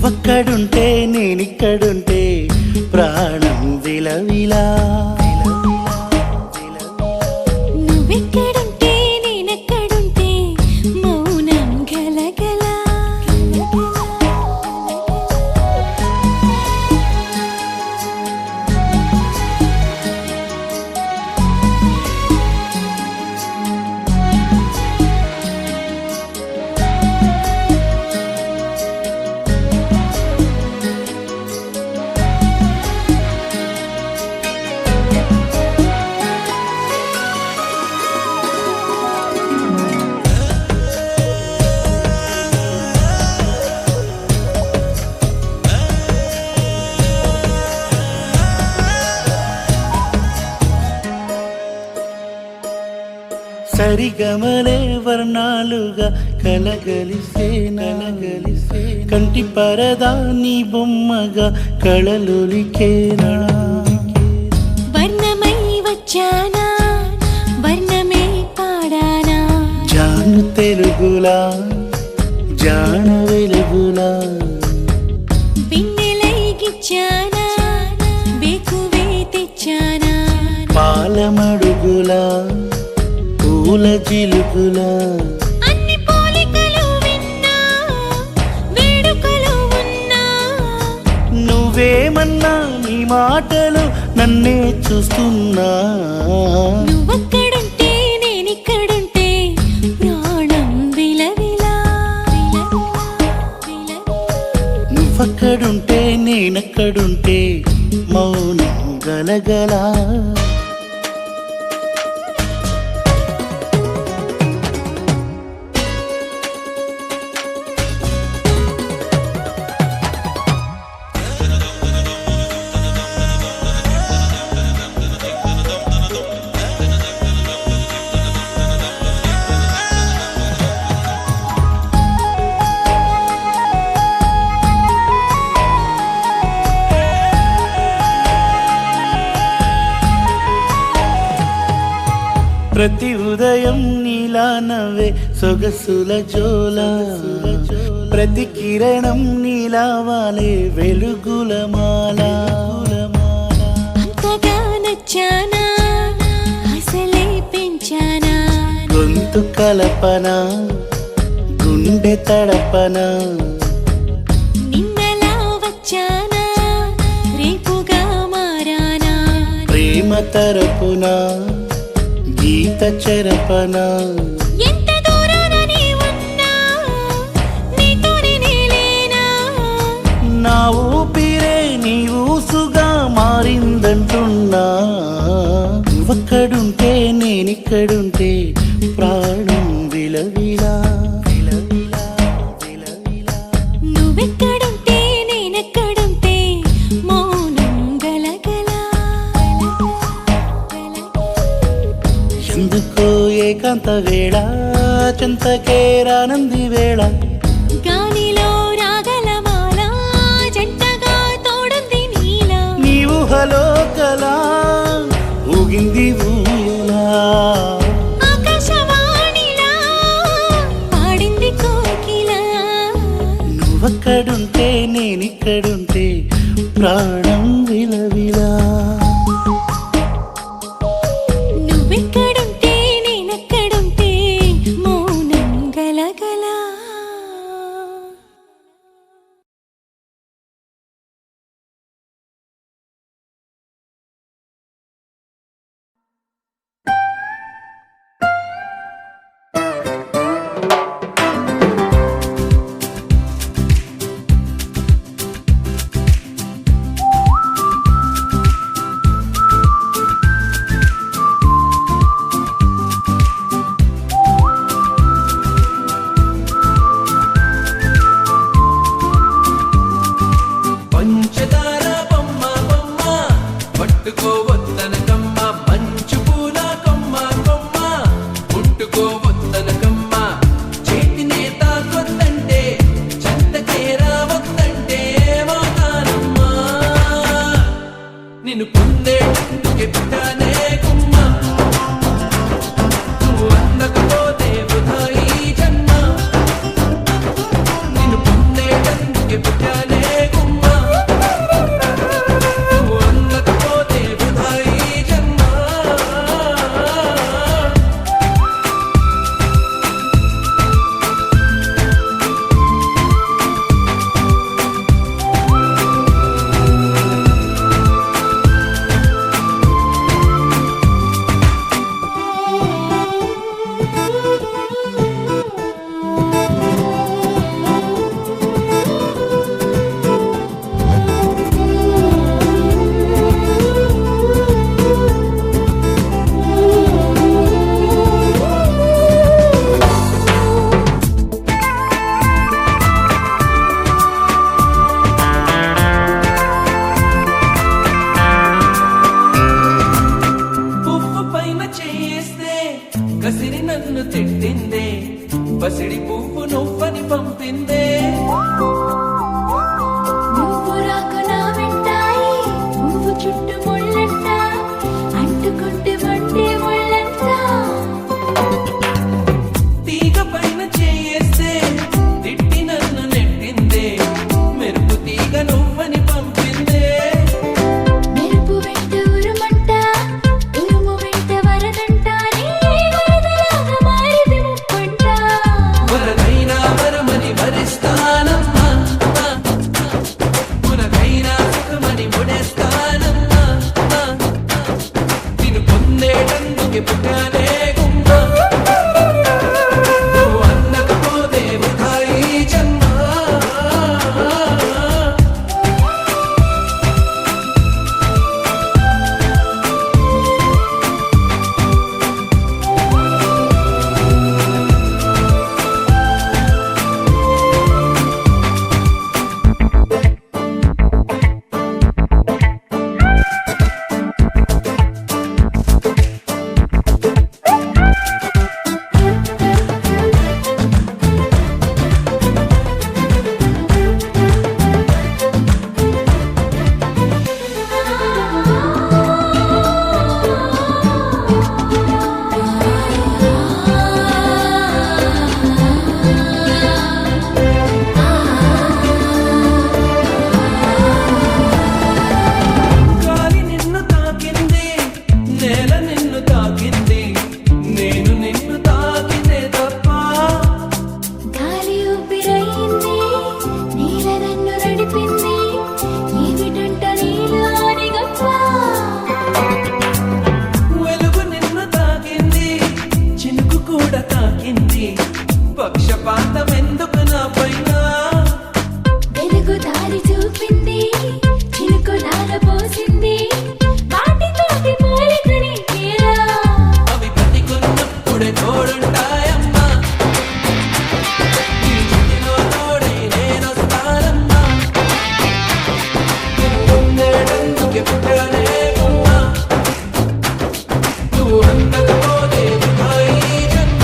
నువ్వక్కడుంటే నేనిక్కడుంటే ప్రాణం విలవిలా. నువ్వెక్కడుంటే నేనెక్కడుంటే మౌనం గలగల. సరిగమలే వర్ణాలుగా కలగలిసే కంటి పరదా నీ బొమ్మగా కళలొలికేనా. వర్ణమై వచ్చానా వర్ణమే పాడానా. జాను తెలుగులా జాన వెలుగులా పిన్నెలై గిచ్చానా బేకువే తెచ్చానా. పాలమడుగులా పూల జిలుగులా అన్ని పోలికలు విన్నా వేడుకలు ఉన్నా. నువ్వేమన్నా నీ మాటలు నన్నే చూస్తున్నా. నువ్వక్కడుంటే నేనిక్కడుంటే ప్రాణం విలవిలా. నువ్వక్కడుంటే నేనక్కడుంటే మౌనం గలగలా. ప్రతి ఉదయం నీలా నవ్వే సొగసుల జోల. ప్రతి కిరణం నీలా వాలే వెలుగుల మాల. అంతగా నచ్చానా అసలే పెంచానా. గొంతు కలపన గుండె తడపన నిన్నలా వచ్చానా రేపుగా మారానా. ప్రేమ తరపున గీత చెరపన. ఎంత దూరాన నీ ఉన్నా నీతోనే నేలేనా. నా ఊపిరే నీ ఊసుగా మారిందంటున్నా. నువ్వక్కడుంటే నేనిక్కడుంటే ప్రాణం విలవిలా. నువ్వెక్కడుంటే నేనెక్కడుంటే మౌనం గలగల. ఎందుకో ఏకాంత వేళ చెంతకే రానంది వేళ. గాలిలో రాగల మాల జంటగా తోడుంది నీలా. నీ ఊహలో కలా ఊగింది ఊయలా. ఆకాశవాణిలా పాడింది కోకిల. నువ్వక్కడుంటే నేనిక్కడుంటే ప్రాణం విలవిలా. నువ్వెక్కడుంటే నేనెక్కడుంటే మౌనం గలగల. పంపిందే నువ్వు రాకు నా వెంటాయి నువ్వు చుట్టూ ముళ్ళంట అంటుకుంటే మండే ముళ్ళంట తీగ పైన చేయేస్తే తిట్టి నన్ను నెట్టిందే మెరుపు తీగ నువ్వని పంపిందే మెరుపు వెంట ఉరుమంట ఉరుము వెంట వరదంట నీ వరదలాగా మారిది ముప్పంట వరదైనా వరమని వరిస్తానమ్మా మునకైనా సుఖమని ముడేస్తానమ్మా నిన్ను పొందేటందుకే పుట్టానే గుమ్మ నువ్వు అందకపోతే వృధా ఈ జన్మ గాలి నిన్ను తాకింది నేల నిన్ను తాకింది నేను నిన్ను తాకితే తప్ప గాలి ఊపిరయింది నీల నన్ను నడిపింది ఏమిటంట నీలోని గొప్ప వెలుగు నిన్ను తాకింది చినుకు కూడా తాకింది పక్షపాతం ఎందుకు నా పైన వెలుగు దారి చూపింది చినుకు నాల పోసింది వాటితోటి పోలికని తీరా అవి బ్రతికున్నప్పుడే తోడుంటాయమ్మా నీ చుట్టిలో తోడై నేనొస్తానమ్మా నువ్వు ఉండేటందుకే పుట్టానే గుమ్మ నువ్వు అందకపోతే వృధా ఈ జన్మ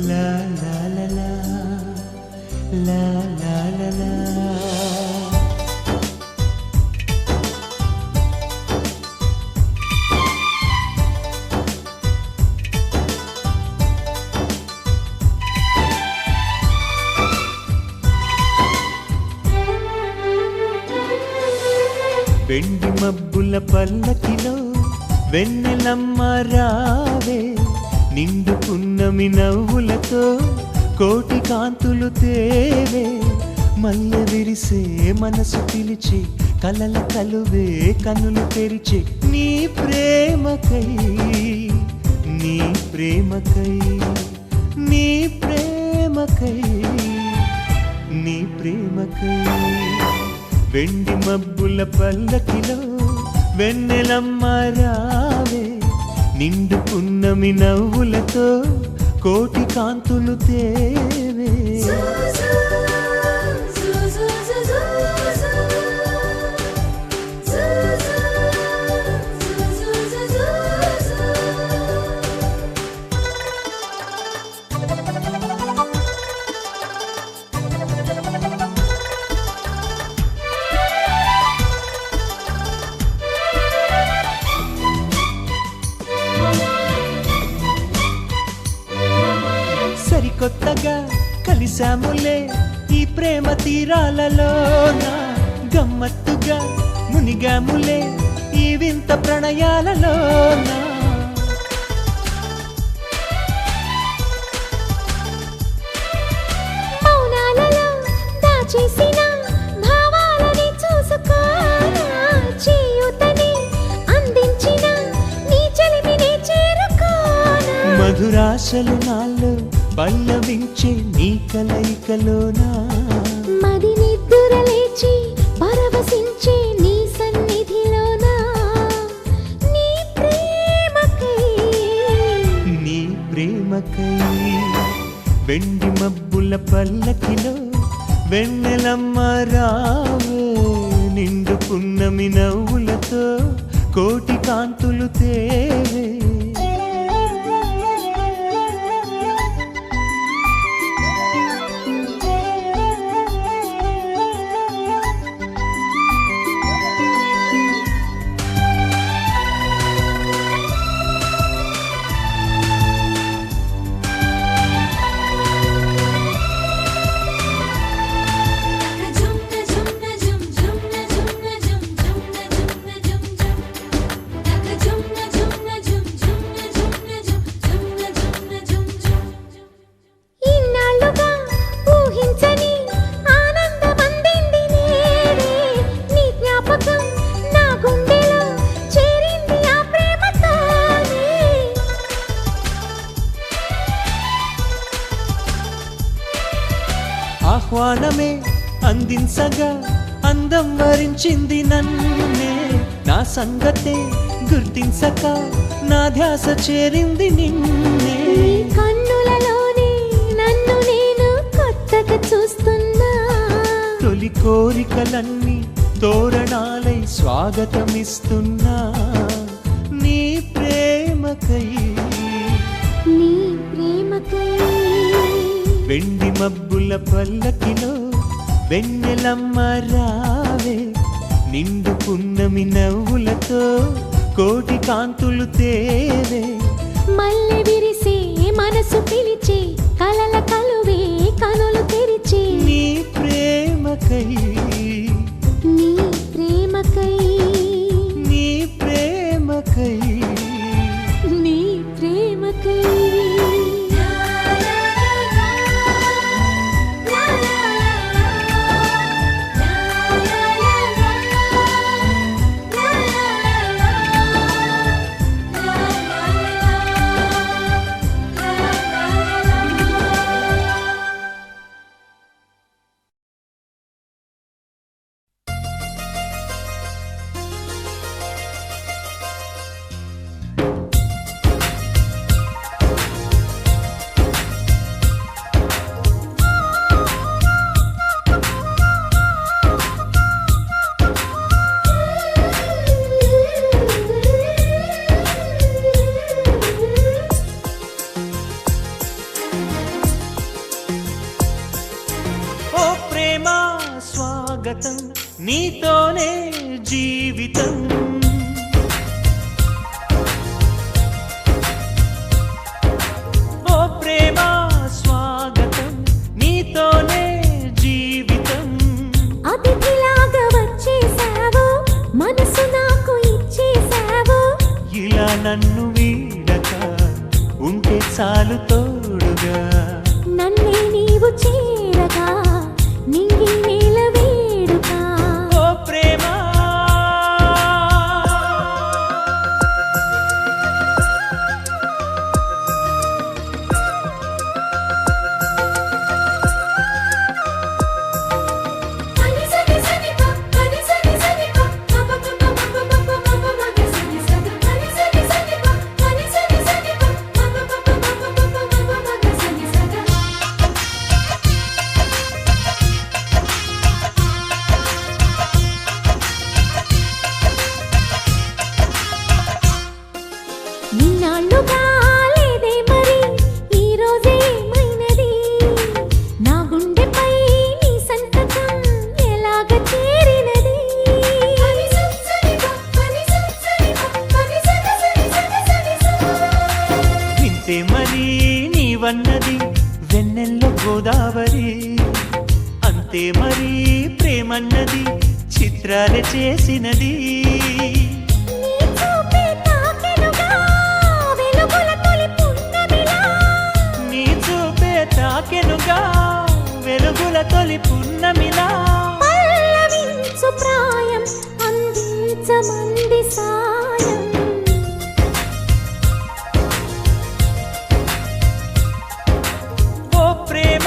La la la la, la la la la. వెండి మబ్బుల పల్లకిలో వెన్నెలమ్మ రావే నిండు పున్నమి నవ్వులతో కోటి కాంతులు తేవే మల్లె విరిసే మనసు పిలిచి కలల కలువే కనులు తెరిచి నీ ప్రేమకై నీ ప్రేమకై నీ ప్రేమకై నీ ప్రేమకై వెండి మబ్బుల పల్లకిలో వెన్నెలమ్మ రావే నిండు పున్నమి నవ్వులతో కోటి కాంతులు తేవే సరికొత్తగా కలిసాములే ఈ ప్రేమ తీరాలలోన గమ్మత్తుగా మునిగాములే ఈ వింత ప్రణయాలలోన చేసిన భావాలని చూసుకోనా చేయుతని అందించిన నీ చెలిమిని చేరుకోనా మధురాశలు నాలో పల్లవించే నీ కలయికలోనా మది నిద్దుర లేచి పరవశించే నీ సన్నిధిలోనా నీ ప్రేమకై వెండి మబ్బుల పల్లకిలో వెన్నెలమ్మ రావే నిండు పున్నమి నవ్వులతో కోటి కాంతులు తేవే ఆహ్వానమే అందించగా అందం వరించింది నన్నే నా సంగతే గుర్తించక నా ధ్యాస చేరింది నిన్నే కన్నులలోనే నన్ను నేను కొత్తగా చూస్తున్నా తొలి కోరికలన్నీ తోరణాలై స్వాగతమిస్తున్నా నీ ప్రేమకై వెండి మబ్బుల పల్లకిలో వెన్నెలమ్మ రావే నిండు పున్నమి నవ్వులతో కోటి కాంతులు తేవే మల్లె విరిసే మనసు పిలిచే కలల కలువే కనులు తెరిచే నీ ప్రేమకై నీ ప్రేమకై నీ ప్రేమకై నీ ప్రేమకై స్వాగతం నీతోనే జీవితం ఓ ప్రేమ స్వాగతం నీతోనే జీవితం అతిథిలాగా వచ్చేసావు మనసు నాకు ఇచ్చేసావు ఇలా నన్ను వీడక ఉంటే చాలు తోడుగా నన్నే నీవు చేరగా నింగి నేల వేడుక ఓ ప్రేమ నిన్నాళ్ళుగా లేదే మరి ఈ రోజే ఏమైనది నా గుండెపై నీ సంతకం ఎలాగ చేరినది వింటే మరి నీవన్నది వెన్నెల్లో గోదావరి అంతే మరి ప్రేమన్నది చిత్రాలు చేసినది నీ చూపే తాకెనుగా వెలుగుల తొలి పున్నమిలా పల్లవించు ప్రాయం అందించమంది సాయం ఓ ప్రేమ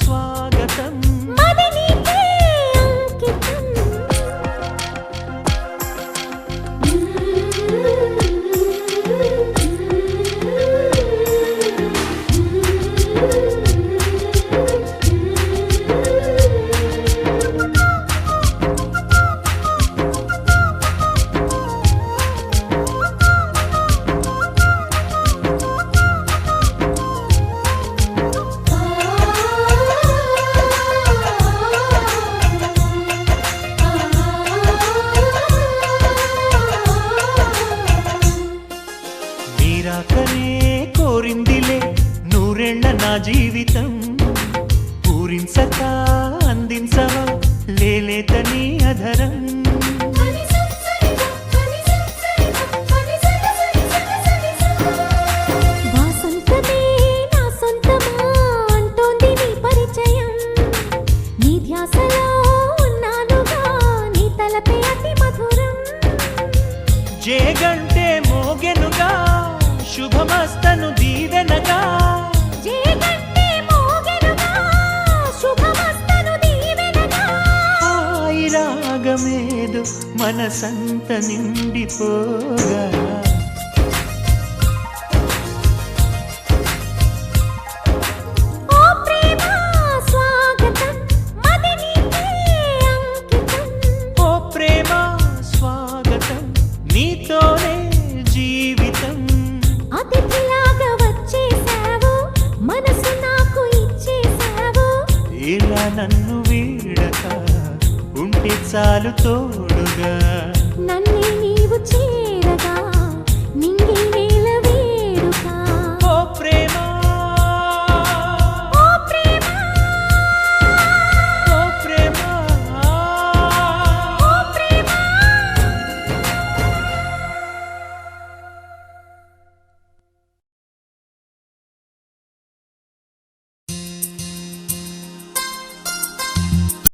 స్వాగతం మది నీకే అంకితం నీరాకనే కోరిందిలే నూరేళ్ల నా జీవితం పూరించక అందించవా లేలేత నీ అధరం వాసంతమే నా సొంతమా అంటోంది నీ పరిచయం నీ ధ్యాసలో ఉన్నానుగా నీ తలపే అతి మధురం జేగంటే మోగెనుగా శుభమస్తను దీవెనగా జేగంటే మోగెనుగా శుభమస్తను దీవెనగా హాయి రాగమేదు మనసంత నిండిపోగా ఓ ప్రేమ స్వాగతం మది నీకే అంకితం ఓ ప్రేమ స్వాగతం నీతోనే జీవితం అతిథిలాగా వచ్చేసావు మనసు నాకు ఇచ్చేసావు ఇలా నన్ను వీడక ఉంటే చాలు తోడుగా నన్నే నీవు